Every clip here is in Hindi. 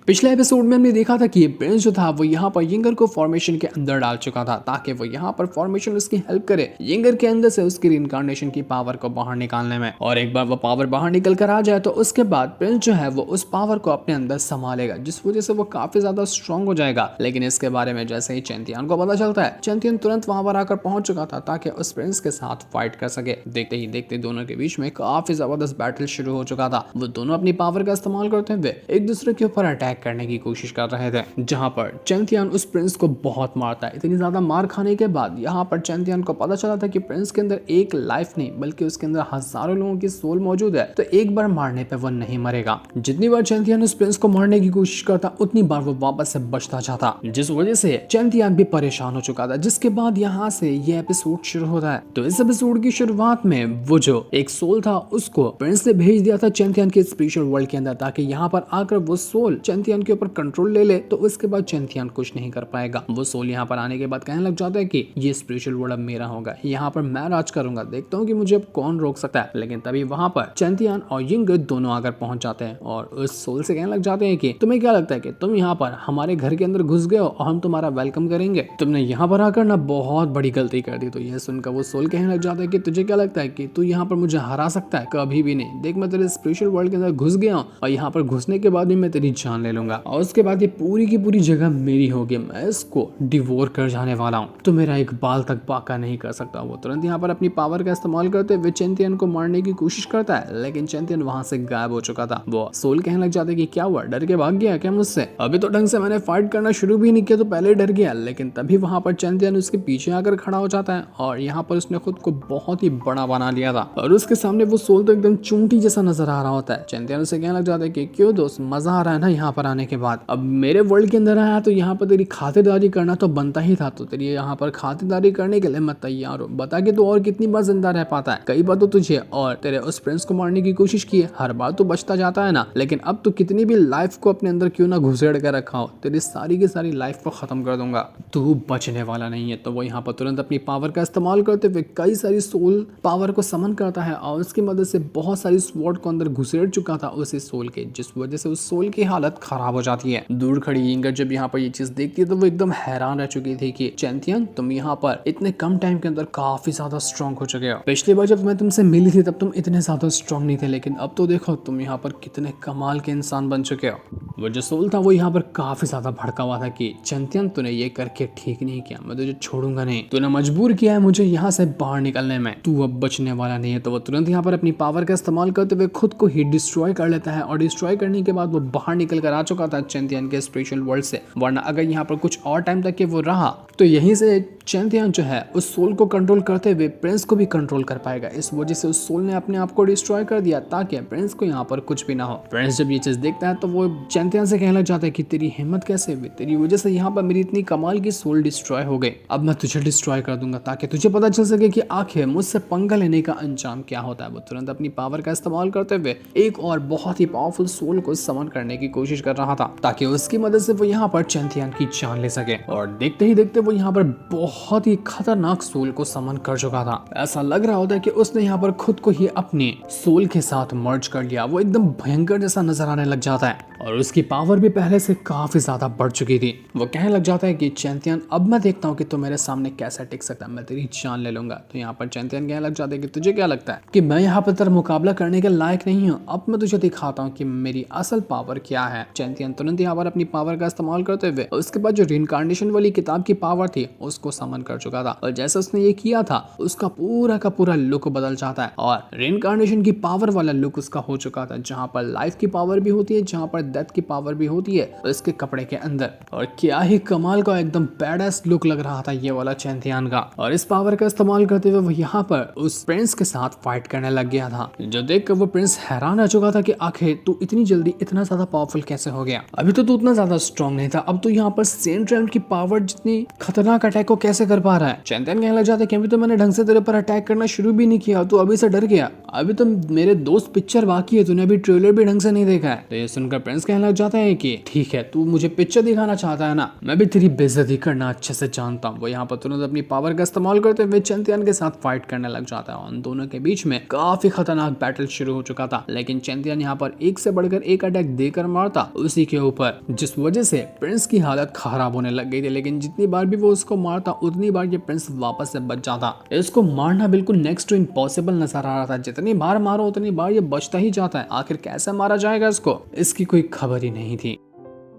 पिछले एपिसोड में हमने देखा था कि प्रिंस जो था वो यहाँ पर यिंगर को फॉर्मेशन के अंदर डाल चुका था ताकि वो यहाँ पर फॉर्मेशन उसकी हेल्प करे यिंगर के अंदर से उसकी रिइंकार्नेशन की पावर को बाहर निकालने में। और एक बार वो पावर बाहर निकल कर आ जाए तो उसके बाद प्रिंस जो है वो उस पावर को अपने अंदर संभालेगा, जिस वजह से वो काफी ज्यादा स्ट्रॉन्ग हो जाएगा। लेकिन इसके बारे में जैसे ही चैंतियन को पता चलता है, चैंतियन तुरंत वहां पर आकर पहुंच चुका था ताकि उस प्रिंस के साथ फाइट कर सके। देखते ही देखते दोनों के बीच में काफी जबरदस्त बैटल शुरू हो चुका था। वो दोनों अपनी पावर का इस्तेमाल करते हुए एक दूसरे के ऊपर अटैक करने की कोशिश कर रहे थे, जहां पर चैंतियन उस प्रिंस को बहुत मारता है। इतनी ज्यादा मार खाने के बाद यहाँ पर चैंतियन को पता चला था कि प्रिंस के अंदर एक लाइफ नहीं बल्कि उसके अंदर हजारों लोगों की सोल मौजूद है, तो एक बार मारने पे वो नहीं मरेगा। जितनी बार चैंतियन उस प्रिंस को मारने की कोशिश करता उतनी बार वो वापस से बचता जाता, जिस वजह से चैंतियन भी परेशान हो चुका था। जिसके बाद यहाँ से ये एपिसोड शुरू होता है। तो इस एपिसोड की शुरुआत में वो जो एक सोल था उसको प्रिंस ने भेज दिया था चैंतियन के स्पिरिचुअल वर्ल्ड के अंदर ताकि यहाँ पर आकर वो सोल चैंतियन के ऊपर कंट्रोल ले ले। तो उसके बाद चैंतियन कुछ नहीं कर पाएगा। वो सोल यहाँ पर आने के बाद कहने लग जाता है कि ये स्पिरिचुअल वर्ल्ड अब मेरा होगा, यहाँ पर मैं राज करूंगा, देखता हूँ कि मुझे अब कौन रोक सकता है। लेकिन तभी वहां पर चैंतियन और यिंगर दोनों आकर पहुंच जाते हैं और उस सोल से कहने लग जाते हैं कि तुम्हें क्या लगता है कि तुम यहाँ पर हमारे घर के अंदर घुस गए हो और हम तुम्हारा वेलकम करेंगे? तुमने यहाँ पर आकर ना बहुत बड़ी गलती कर दी। तो यह सुनकर वो सोल कहने लग जाता है कि तुझे क्या लगता है कि तू यहाँ पर मुझे हरा सकता है? कभी भी नहीं। देख, मैं तेरे स्पिरिचुअल वर्ल्ड के अंदर घुस गया हूँ और यहाँ पर घुसने के बाद भी मैं तेरी जान ले लूंगा और उसके बाद ये पूरी की पूरी जगह मेरी होगी। मैं इसको डिवोर कर जाने वाला हूँ, तो मेरा एक बाल तक बाका नहीं कर सकता। वो तुरंत यहाँ पर अपनी पावर का इस्तेमाल करते हुए चैंतियन को मारने की कोशिश करता है, लेकिन चैंतियन वहां से गायब हो चुका था। वो सोल कहने लग जाते कि क्या हुआ, डर के भाग गया क्या मुझसे? अभी तो ढंग से मैंने फाइट करना शुरू भी नहीं किया तो पहले डर गया। लेकिन तभी वहां पर चैंतियन उसके पीछे आकर खड़ा हो जाता है और यहाँ पर उसने खुद को बहुत ही बड़ा बना लिया था और उसके सामने वो सोल तो एकदम चूंटी जैसा नजर आ रहा होता है। चैंतियन उसे कहने लग जाता है कि क्यों दोस्त, मजा आ रहा है ना यहाँ पर आने के बाद? अब मेरे वर्ल्ड के अंदर आया तो यहाँ पर तेरी खातिरदारी करना तो बनता ही था, तो तेरी यहाँ पर खातिरदारी करने के लिए मैं तैयार हूँ। बता के तू और कितनी बार जिंदा रह पाता है? कई बार तो तुझे और तेरे उस प्रिंस को मारने की कोशिश की है, हर बार तो बचता जाता है ना। लेकिन अब तो कितनी भी लाइफ को अपने अंदर क्यों ना घुसेड़ कर रखा हो, तेरी सारी की सारी लाइफ को खत्म कर दूंगा, तू बचने वाला नहीं है। तो वो यहाँ पर तुरंत अपनी पावर का इस्तेमाल करते हुए कई सारी सोल पावर को समन करता है और उसकी मदद से बहुत सारी स्वॉर्ड को अंदर घुसेड़ चुका था उसी सोल के, जिस वजह से उस सोल की हालत खराब हो जाती है। दूर खड़ी यिंगर जब यहाँ पर ये चीज देखती है तो वो एकदम हैरान रह चुकी थी कि चैंतियन, तुम यहाँ पर इतने कम टाइम के अंदर काफी ज्यादा स्ट्रॉन्ग हो चुके हो। पिछली बार जब मैं तुमसे मिली थी तब तुम इतने ज्यादा स्ट्रॉन्ग नहीं थे, लेकिन अब तो देखो तुम यहाँ पर कितने कमाल के इंसान बन चुके हो। वो जो सोल था वो यहाँ पर काफी ज्यादा भड़का हुआ था कि चैंतियन, तूने ये करके ठीक नहीं किया, मैं तुझे छोड़ूंगा नहीं, तूने मजबूर किया है मुझे यहाँ से बाहर निकलने में, तू अब बचने वाला नहीं है। तो वो तुरंत यहाँ पर अपनी पावर का इस्तेमाल करते हुए खुद को ही डिस्ट्रॉय कर लेता है और डिस्ट्रॉय करने के बाद वो बाहर निकल कर आ चुका था चैंतियन के स्पिरिचुअल वर्ल्ड से। वरना अगर यहाँ पर कुछ और टाइम तक के वो रहा तो यहीं से चैंतियन जो है उस सोल को कंट्रोल करते हुए प्रिंस को भी कंट्रोल कर पाएगा। इस वजह से उस सोल ने अपने आप को डिस्ट्रॉय कर दिया ताकि प्रिंस को यहाँ पर कुछ भी ना हो। प्रिंस जब ये चीज देखता है तो वो चैंतियन से कहने लग जाता है कि तेरी हिम्मत कैसे हुई, तेरी वजह से यहाँ पर मेरी इतनी कमाल की सोल डिस्ट्रॉय हो गई, अब मैं तुझे डिस्ट्रॉय कर दूंगा ताकि तुझे पता चल सके कि आखिर मुझसे पंगा लेने का अंजाम क्या होता है। वो तुरंत अपनी पावर का इस्तेमाल करते हुए एक और बहुत ही पावरफुल सोल को समन करने की कोशिश कर रहा था ताकि उसकी मदद से वो यहाँ पर चैंतियन की जान ले सके। और देखते ही देखते वो यहाँ पर बहुत ही खतरनाक सोल को समन कर चुका था। ऐसा लग रहा होता है कि उसने यहाँ पर खुद को ही अपने सोल के साथ मर्ज कर लिया। वो एकदम भयंकर जैसा नजर आने लग जाता है और उसकी पावर भी पहले से काफी ज्यादा बढ़ चुकी थी। वो कहने लग जाता है कि चैंतियन, अब मैं देखता हूँ कि तू मेरे सामने कैसे टिक सकता है, मैं तेरी जान ले लूंगा। तो यहाँ पर चैंतियन कहने लग जाता है कि तुझे क्या लगता है कि मैं यहाँ पर तेरा मुकाबला करने के लायक नहीं हूँ? अब मैं तुझे दिखाता हूँ कि मेरी असल पावर क्या है। चैंतियन तुरंत यहाँ पर अपनी पावर का इस्तेमाल करते हुए उसके बाद जो रिइंकार्नेशन वाली किताब की पावर थी उसको समन कर चुका था और जैसे उसने ये किया था उसका पूरा का पूरा लुक बदल जाता है और रिइंकार्नेशन की पावर वाला लुक उसका हो चुका था, जहाँ पर लाइफ की पावर भी होती है, जहाँ पर डेथ की पावर भी होती है इसके कपड़े के अंदर। और क्या ही कमाल का एकदम बैडएस लुक लग रहा था ये वाला चैंतियन का। और इस पावर का इस्तेमाल करते हुए वो यहाँ पर उस प्रिंस के साथ फाइट करने लग गया था, जो देखकर वो प्रिंस हैरान रह चुका था कि आखिर तू इतनी जल्दी इतना ज्यादा पावरफुल कैसे हो गया? अभी तो तू उतना ज्यादा स्ट्रॉन्ग नहीं था, अब तो यहाँ पर सेंट रैम की पावर जितनी खतरनाक अटैक को कैसे कर पा रहा है? चैंतियन कहने लग जाता है कि अभी तो मैंने ढंग से तेरे पर अटैक करना शुरू भी नहीं किया, तू अभी से डर गया? अभी तो मेरे दोस्त पिक्चर बाकी है, तूने अभी ट्रेलर भी ढंग से नहीं देखा है। तो ये सुनकर प्रिंस प्रिंस कहने लग जाता है कि ठीक है, तू मुझे पिक्चर दिखाना चाहता है ना, मैं भी तेरी बेइज्जती करना अच्छे से जानता हूँ। वो यहाँ पर तुरंत अपनी पावर का इस्तेमाल करते हुए चैंपियन के साथ फाइट करने लग जाता है। उन दोनों के बीच में काफी खतरनाक बैटल शुरू हो चुका था, लेकिन चैंपियन यहाँ पर एक से बढ़कर एक अटैक देकर मारता उसी के ऊपर, जिस वजह से प्रिंस की हालत खराब होने लग गई थी। लेकिन जितनी बार भी वो उसको मारता उतनी बार ये प्रिंस वापस से बच जाता। इसको मारना बिल्कुल नेक्स्ट टू इम्पॉसिबल नजर आ रहा था। जितनी बार मारो उतनी बार ये बचता ही जाता है। आखिर कैसे मारा जाएगा इसको, इसकी कोई खबर ही नहीं थी।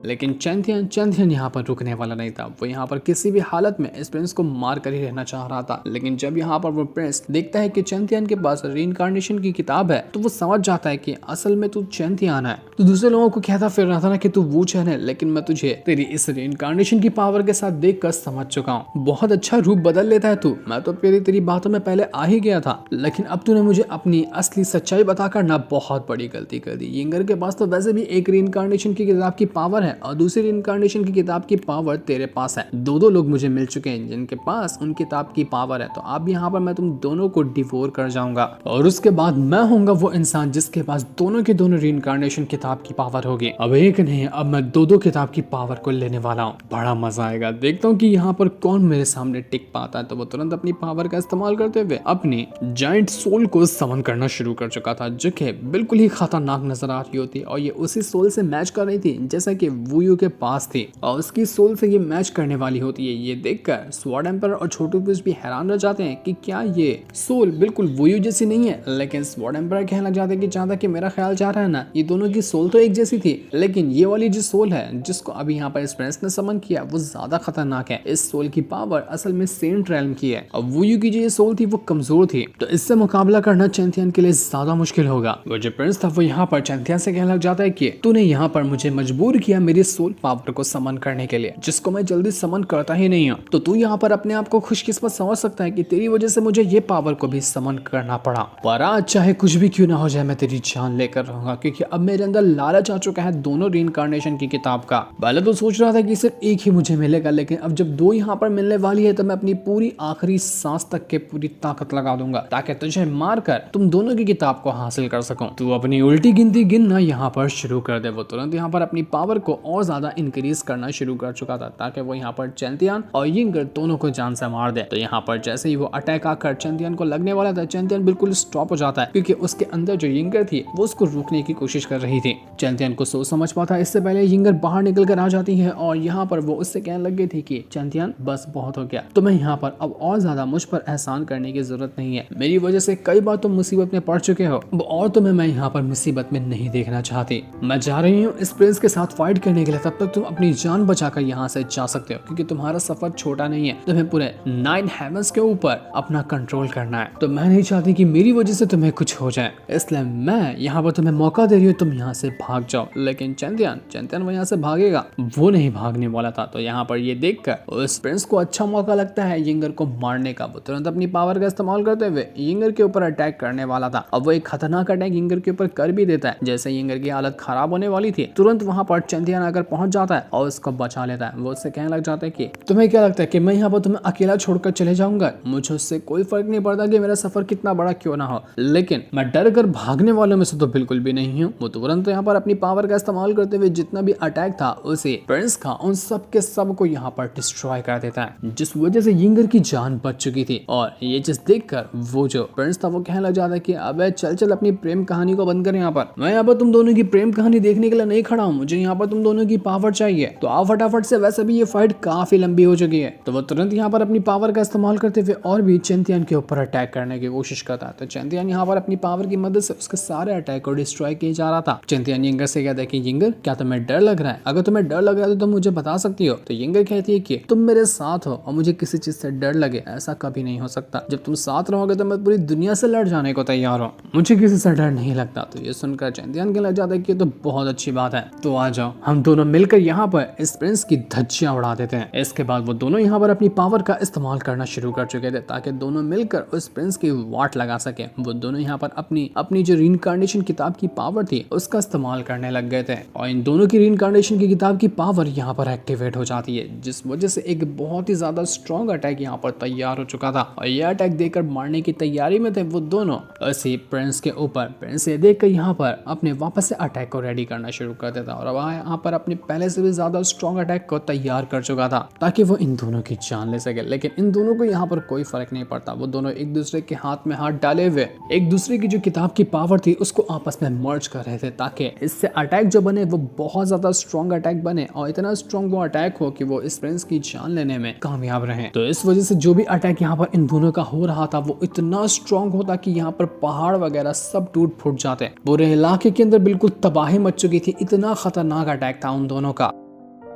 लेकिन चैंथियन यहाँ पर रुकने वाला नहीं था। वो यहाँ पर किसी भी हालत में इस प्रिंस को मार कर ही रहना चाह रहा था। लेकिन जब यहाँ पर वो प्रिंस देखता है कि चैंथियन के पास रीइंकार्नेशन की किताब है, तो वो समझ जाता है कि असल में तू चैंथियन है। तो दूसरे लोगों को कहता फिर रहा था ना कि तू वूचन है, लेकिन मैं तुझे तेरी इस रीइंकार्नेशन की पावर के साथ देख कर समझ चुका हूँ। बहुत अच्छा रूप बदल लेता है तू। मैं तो तेरी बातों में पहले आ ही गया था, लेकिन अब तूने मुझे अपनी असली सच्चाई बताकर ना बहुत बड़ी गलती कर दी। यिंगर के पास तो वैसे भी एक रीइंकार्नेशन की किताब की पावर है और दूसरी इनकारनेशन की किताब की पावर तेरे पास है। दो लोग मुझे मिल चुके हैं जिनके पास उन किताब की पावर है। तो अब यहाँ पर मैं तुम दोनों को डिवोर कर जाऊंगा और उसके बाद मैं होऊंगा वो इंसान जिसके पास दोनों के दोनों रीइंकार्नेशन किताब की पावर होगी। अब एक नहीं, अब मैं दो किताब की पावर को लेने वाला हूँ। बड़ा मजा आएगा। देखता हूँ कि यहाँ पर कौन मेरे सामने टिक पाता है। तो वो तुरंत अपनी पावर का इस्तेमाल करते हुए अपनी जाइंट सोल को समन करना शुरू कर चुका था, जो कि बिल्कुल ही खतरनाक नजर आ रही होती और ये उसी सोल से मैच कर रही थी जैसा कि वूयू के पास थी और उसकी सोल से ये मैच करने वाली होती है। ये देखकर स्वॉर्ड एम्पर और छोटू फिस्ट भी हैरान रह जाते हैं कि क्या ये सोल बिल्कुल वूयू जैसी नहीं है। लेकिन स्वॉर्ड एम्पर कहने लग जाते हैं कि जहाँ तक कि मेरा ख्याल जा रहा है ना, ये दोनों की सोल तो एक जैसी थी, लेकिन ये वाली जो सोल है जिसको अभी यहाँ पर इस प्रिंस ने समन किया वो ज्यादा खतरनाक है। इस सोल की पावर असल में सेंट रेल्म की है और वूयू की जो ये सोल थी वो कमजोर थी। तो इससे मुकाबला करना चैंथियन के लिए ज्यादा मुश्किल होगा। वो जो प्रिंस था वो यहाँ पर चैंथियन से कहने लग जाता है कि तूने यहाँ पर मुझे मजबूर किया मेरी सोल पावर को समन करने के लिए, जिसको मैं जल्दी समन करता ही नहीं हूँ। तो तू यहाँ पर अपने आप को खुशकिस्मत समझ सकता है कि तेरी वजह से मुझे ये पावर को भी समन करना पड़ा। पर आज चाहे कुछ भी क्यों ना हो जाए मैं तेरी जान लेकर रहूंगा, क्योंकि अब मेरे अंदर लालच आ चुका है दोनों रीइंकार्नेशन की किताब का। पहले तो सोच रहा था कि सिर्फ एक ही मुझे मिलेगा, लेकिन अब जब दो यहाँ पर मिलने वाली है तो मैं अपनी पूरी आखिरी सांस तक के पूरी ताकत लगा दूंगा ताकि तुझे मारकर तुम दोनों की किताब को हासिल कर सकूं। तू अपनी उल्टी गिनती गिनना यहाँ पर शुरू कर दे। वो तुरंत यहाँ पर अपनी पावर को और ज्यादा इंक्रीज करना शुरू कर चुका था ताकि वो यहाँ पर चैंथियन और यिंगर दोनों को जान से मार दे। तो यहाँ पर जैसे ही वो अटैक आकर चैंथियन को लगने वाला था, चैंथियन बिल्कुल स्टॉप हो जाता है क्योंकि उसके अंदर जो यिंगर थी वो उसको रोकने की कोशिश कर रही थी। चैंथियन को सोच समझ पाता इससे पहले यिंगर बाहर निकल कर आ जाती है और यहाँ पर वो उससे कहने लग गई थी कि चैंथियन बस बहुत हो गया, तुम्हें यहाँ पर अब और ज्यादा मुझ पर एहसान करने की जरूरत नहीं है। मेरी वजह से कई बार तुम मुसीबत में पड़ चुके हो और तुम्हें मैं यहाँ पर मुसीबत में नहीं देखना चाहती। मैं जा रही हूँ इस प्रिंस के साथ फाइट करने के लिए, तब तक तुम अपनी जान बचाकर यहाँ से जा सकते हो क्योंकि तुम्हारा सफर छोटा नहीं है। तुम्हें पूरे 9 हेवंस के ऊपर अपना कंट्रोल करना है। तो मैं नहीं चाहती कि मेरी वजह से तुम्हें कुछ हो जाए, इसलिए मैं यहाँ पर तुम्हें मौका दे रही हूँ, तुम यहाँ से भाग जाओ। लेकिन चैंथियन वो यहाँ से भागेगा, वो नहीं भागने वाला था। तो यहाँ पर ये देखकर उस प्रिंस को अच्छा मौका लगता है यिंगर को मारने का। वो तुरंत अपनी पावर का इस्तेमाल करते हुए यिंगर के ऊपर अटैक करने वाला था। अब वो एक खतरनाक अटैक यिंगर के ऊपर कर भी देता है। जैसे यिंगर की हालत खराब होने वाली थी, तुरंत वहां पर चैंथियन आकर पहुंच जाता है और उसको बचा लेता है। वो उससे कहने लग जाता है कि तुम्हें क्या लगता है कि मैं यहाँ पर तुम्हें अकेला छोड़कर चले जाऊंगा? मुझे उससे कोई फर्क नहीं पड़ता कि मेरा सफर कितना बड़ा क्यों ना हो, लेकिन मैं डर कर भागने वालों में से तो बिल्कुल भी नहीं हूँ। वो तुरंत यहाँ पर अपनी पावर का इस्तेमाल करते हुए जितना भी अटैक था उसे प्रिंस का उन सब के सब को यहाँ पर डिस्ट्रॉय कर देता है, जिस वजह से यिंगर की जान बच चुकी थी। और ये चीज देखकर वो जो प्रिंस था वो कहने लग जाता है कि अबे चल अपनी प्रेम कहानी को बंद कर। यहाँ पर मैं यहाँ पर तुम दोनों की प्रेम कहानी देखने के लिए नहीं खड़ा हूँ, मुझे यहाँ पर तुम दोनों की पावर चाहिए। तो आप फटाफट से, वैसे भी ये फाइट काफी लंबी हो चुकी है। तो वो तुरंत यहाँ पर अपनी पावर का इस्तेमाल करते हुए और भी चैंथियन के ऊपर अटैक करने की कोशिश करता है। तो चैंथियन यहाँ पर अपनी पावर की मदद से उसके सारे अटैक को डिस्ट्रॉय किया जा रहा था। चैंथियन यिंगर से कहता है कि यिंगर क्या तुम्हें डर लग रहा है? अगर तुम्हें डर लग रहा है तो तुम मुझे बता सकती हो। तो यिंगर कहती है कि तुम मेरे साथ हो और मुझे किसी चीज से डर लगे ऐसा कभी नहीं हो सकता। जब तुम साथ रहोगे तो मैं पूरी दुनिया से लड़ जाने को तैयार हूँ, मुझे किसी से डर नहीं लगता। तो ये सुनकर चैंथियन के लग जाता है कि तो बहुत अच्छी बात है, तो आ जाओ हम हम दोनों मिलकर यहाँ पर इस प्रिंस की धज्जियां उड़ा देते हैं। इसके बाद वो दोनों यहाँ पर अपनी पावर का इस्तेमाल करना शुरू कर चुके थे ताकि दोनों मिलकर उस प्रिंस की वाट लगा सके। वो दोनों यहाँ पर अपनी जो रीइंकार्नेशन किताब की पावर थी उसका इस्तेमाल करने लग गए थे और इन दोनों की रीइंकार्नेशन की किताब की पावर यहाँ पर एक्टिवेट हो जाती है, जिस वजह से एक बहुत ही ज्यादा स्ट्रॉन्ग अटैक यहाँ पर तैयार हो चुका था। और यह अटैक देखकर मारने की तैयारी में थे वो दोनों उसी प्रिंस के ऊपर। प्रिंस ये देखकर यहाँ पर अपने वापस से अटैक को रेडी करना शुरू कर देता और वह यहाँ पर अपने पहले से भी ज्यादा स्ट्रॉन्ग अटैक को तैयार कर चुका था ताकि वो इन दोनों की जान ले सके। लेकिन इन दोनों को यहाँ पर कोई फर्क नहीं पड़ता। वो दोनों एक दूसरे के हाथ में हाथ डाले हुए एक दूसरे की जो किताब की पावर थी उसको आपस में मर्ज कर रहे थे ताकि इससे अटैक जो बने वो बहुत ज्यादा स्ट्रॉन्ग अटैक बने और इतना स्ट्रॉन्ग वो अटैक हो कि वो इस प्रिंस की जान लेने में कामयाब रहे। तो इस वजह से जो भी अटैक यहाँ पर इन दोनों का हो रहा था वो इतना स्ट्रॉन्ग होता कि यहाँ पर पहाड़ वगैरह सब टूट फूट जाते। पूरे इलाके के अंदर बिल्कुल तबाही मच चुकी थी। इतना खतरनाक अटैक था उन दोनों का,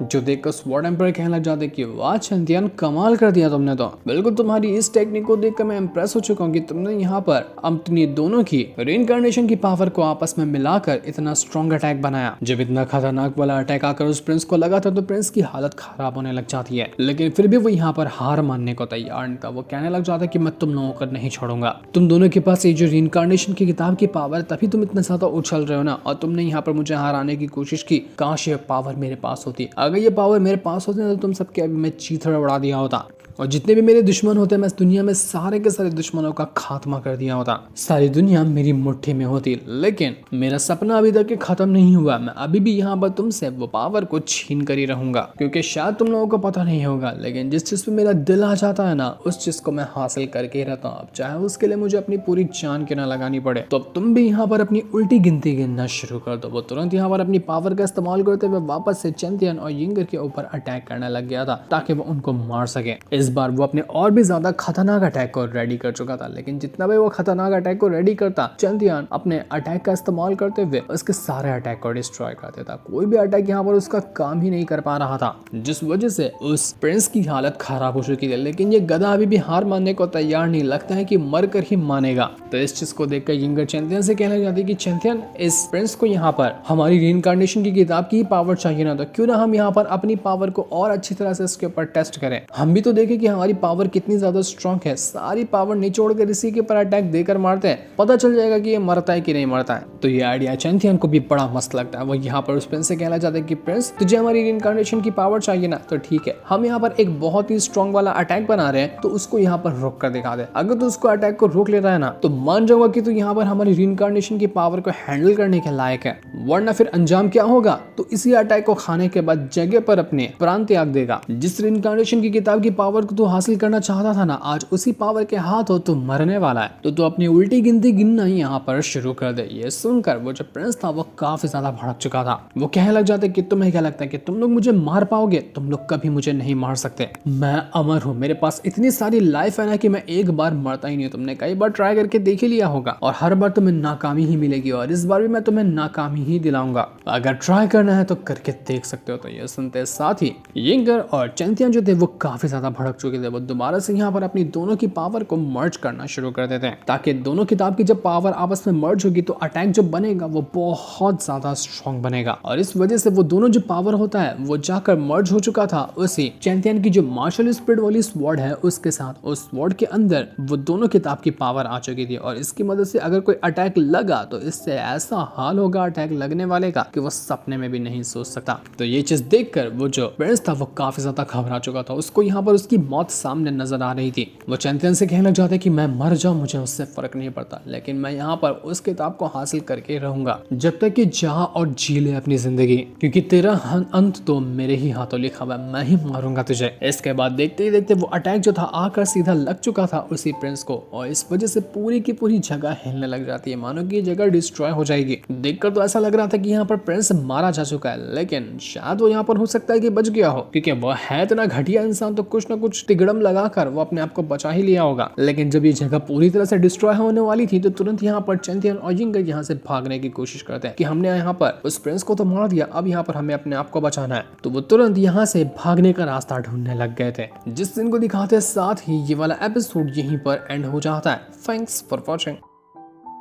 जो देखकर स्वॉर्ड एम्पायर कहने लग जाते कि वाह चैंपियन, कमाल कर दिया तुमने तो। बिल्कुल तुम्हारी इस टेक्निक को देखकर मैं इंप्रेस हो चुका हूँ कि तुमने यहाँ पर अपनी दोनों की रीइंकार्नेशन की पावर को आपस में मिलाकर इतना स्ट्रॉन्ग अटैक बनाया। जब इतना खतरनाक वाला अटैक आकर उस प्रिंस को लगा था तो प्रिंस की हालत खराब होने लग जाती है, लेकिन फिर भी वो यहाँ पर हार मानने को तैयार नहीं था। वो कहने लग जाता कि मैं तुम लोगों को नहीं छोड़ूंगा। तुम दोनों के पास ये जो रीइंकार्नेशन की किताब की पावर, तभी तुम इतना ज्यादा उछल रहे हो ना, और तुमने यहाँ पर मुझे हराने की कोशिश की। काश ये पावर मेरे पास होती। अगर ये पावर मेरे पास होती ना तो तुम सबके अभी मैं चीथड़ा उड़ा दिया होता और जितने भी मेरे दुश्मन होते मैं इस दुनिया में सारे के सारे दुश्मनों का खात्मा कर दिया होता। सारी दुनिया मेरी मुट्ठी में होती। लेकिन मेरा सपना अभी तक खत्म नहीं हुआ। मैं अभी भी यहाँ पर तुमसे वो पावर को छीन कर ही रहूंगा, क्योंकि शायद तुम लोगों को पता नहीं होगा लेकिन जिस चीज पे मेरा दिल आ जाता है ना उस चीज को मैं हासिल करके ही रहता हूँ, चाहे उसके लिए मुझे अपनी पूरी जान क्यों ना लगानी पड़े। तो अब तुम भी यहाँ पर अपनी उल्टी गिनती गिनना शुरू कर दो। वो तुरंत यहाँ पर अपनी पावर का इस्तेमाल करते हुए वापस से चैंपियन और यिंगर के ऊपर अटैक करने लग गया था ताकि वो उनको मार सके। इस बार वो अपने और भी ज्यादा खतरनाक अटैक को रेडी कर चुका था, लेकिन जितना भी वो खतरनाक अटैक को रेडी करता, चैंपियन अपने अटैक का इस्तेमाल करते हुए उसके सारे अटैक को डिस्ट्रॉय कर देता। कोई भी अटैक यहाँ पर उसका काम ही नहीं कर पा रहा था, जिस वजह से उस प्रिंस की हालत खराब हो चुकी थी। लेकिन ये गधा अभी भी हार मानने को तैयार नहीं, लगता है कि मर कर ही मानेगा। तो इस चीज को देखकर यिंगर चैंपियन से कहने जाती कि चैंपियन, इस प्रिंस को यहाँ पर हमारी रीइंकार्नेशन की किताब की पावर चाहिए ना, तो क्यों ना हम यहाँ पर अपनी पावर को और अच्छी तरह से इसके ऊपर टेस्ट करें। हम भी तो देखें कि हमारी पावर कितनी ज्यादा स्ट्रॉन्ग है। सारी पावर निचोड़ कर इसी के ऊपर अटैक देकर मारते हैं, पता चल जाएगा कि ये मरता है कि नहीं मरता है। तो ये आइडिया चैंपियन को भी बड़ा मस्त लगता है। वो यहाँ पर उस प्रिंस से कहना चाहते हैं कि प्रिंस, तुझे हमारी रीइंकार्नेशन की पावर चाहिए ना, तो ठीक है, हम यहाँ पर एक बहुत ही स्ट्रॉन्ग वाला अटैक बना रहे हैं, तो उसको यहाँ पर रोक कर दिखा दे। अगर तू उसको अटैक को रोक लेता है ना तो मान जाऊंगा कि तू यहाँ पर हमारी रीइंकार्नेशन की पावर को हैंडल करने के लायक है, वरना फिर अंजाम क्या होगा। तो इसी अटैक को खाने के बाद जगह पर अपने प्राण त्याग देगा। जिस रीइंकार्नेशन की किताब की पावर को तू हासिल करना चाहता था ना, आज उसी पावर के हाथ हो तू मरने वाला है। तो तू अपनी उल्टी गिनती गिनना ही यहाँ पर शुरू कर दे। ये सुनकर वो जो प्रिंस था वो काफी ज्यादा भड़क चुका था। वो कहने लग जाते कि तुम्हें क्या लगता है कि तुम लोग मुझे मार पाओगे? तुम लोग कभी मुझे नहीं मार सकते। मैं अमर हूँ, मेरे पास इतनी सारी लाइफ है ना कि मैं एक बार मरता ही नहीं। तुमने कई बार ट्राई करके देख ही लिया होगा और हर बार तुम्हें नाकामी ही मिलेगी, और इस बार भी मैं तुम्हें नाकामी ही दिलाऊंगा। अगर ट्राई करना है तो करके देख सकते हो। तो ये सुनते साथ ही यिंगर और चैंपियन जो थे वो काफी ज्यादा भड़क चुके थे। वो दोबारा से यहाँ पर अपनी दोनों की पावर को मर्ज करना शुरू कर देते हैं, ताकि दोनों किताब की जब पावर आपस में मर्ज होगी तो अटैक जो बनेगा वो बहुत ज्यादा स्ट्रॉन्ग बनेगा। और इस वजह से वो दोनों जो पावर होता है वो जाकर मर्ज हो चुका था उसी चैंपियन की जो मार्शल स्पिरिट वाली स्वॉर्ड है उसके साथ। उस स्वॉर्ड के अंदर वो दोनों किताब की पावर आ चुकी थी, और इसकी मदद से अगर कोई अटैक लगा तो इससे ऐसा हाल होगा अटैक लगने वाले का कि वो सपने में भी नहीं सोच सकता। तो ये चीज देखकर वो जो प्रिंस था वो काफी ज्यादा घबरा चुका था। उसको यहाँ पर उसकी मौत सामने नजर आ रही थी। वो चैंपियन से कहना चाहते कि मैं मर जाऊं, मुझे उससे फर्क नहीं पड़ता, लेकिन मैं यहाँ पर उस किताब को हासिल करके रहूंगा जब तक कि जा और जी ले अपनी जिंदगी, क्योंकि तेरा अंत तो मेरे ही हाथों लिखा हुआ, मैं ही मारूंगा तुझे। इसके बाद देखते ही देखते वो अटैक जो था आकर सीधा लग चुका था उसी प्रिंस को, और इस वजह से पूरी की पूरी जगह हिलने लग जाती है, मानो कि ये जगह डिस्ट्रॉय हो जाएगी। देखकर तो ऐसा लग रहा था कि यहाँ पर प्रिंस मारा जा चुका है, लेकिन शायद वो यहाँ पर हो सकता है कि बच गया हो, क्योंकि वो है इतना घटिया इंसान तो कुछ ना कुछ तिगड़म लगाकर वो अपने आप को बचा ही लिया होगा। लेकिन जब ये जगह पूरी तरह से डिस्ट्रॉय होने वाली थी तो तुरंत यहाँ पर चैंपियन और यिंगर यहाँ से भागने की कोशिश करते हैं कि हमने यहाँ पर उस प्रिंस को तो मार दिया, अब यहाँ पर हमें अपने आप को बचाना है। तो वो तुरंत यहाँ से भागने का रास्ता ढूंढने लग गए थे। जिस दिन को दिखाते साथ ही ये वाला एपिसोड यहीं पर एंड हो जाता है। Thanks for watching.